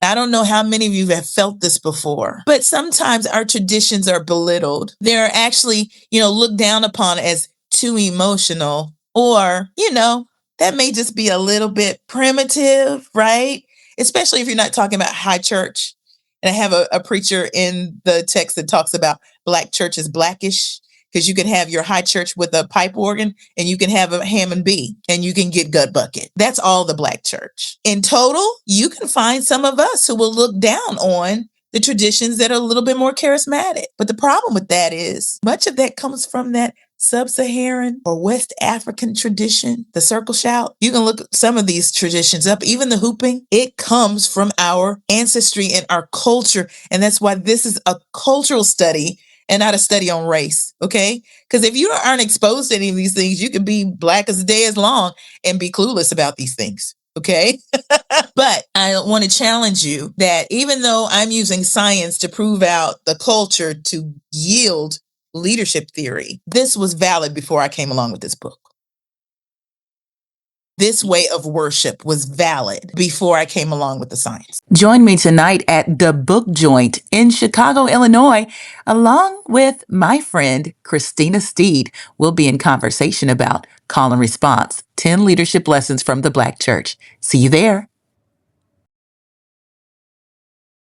I don't know how many of you have felt this before, but sometimes our traditions are belittled. They're actually, looked down upon as too emotional, or, that may just be a little bit primitive, right? Especially if you're not talking about high church. And I have a preacher in the text that talks about black church is blackish, because you can have your high church with a pipe organ and you can have a Hammond B and you can get gut bucket. That's all the black church. In total, you can find some of us who will look down on the traditions that are a little bit more charismatic. But the problem with that is much of that comes from that sub-Saharan or West African tradition, the circle shout. You can look some of these traditions up, even the hooping. It comes from our ancestry and our culture. And that's why this is a cultural study and not a study on race, okay? Because if you aren't exposed to any of these things, you could be black as the day is long and be clueless about these things, okay? But I want to challenge you that even though I'm using science to prove out the culture to yield leadership theory, this was valid before I came along with this book. This way of worship was valid before I came along with the science. Join me tonight at the Book Joint in Chicago, Illinois, along with my friend Christina Steed. We'll be in conversation about call and response, 10 leadership lessons from the Black church. See you there.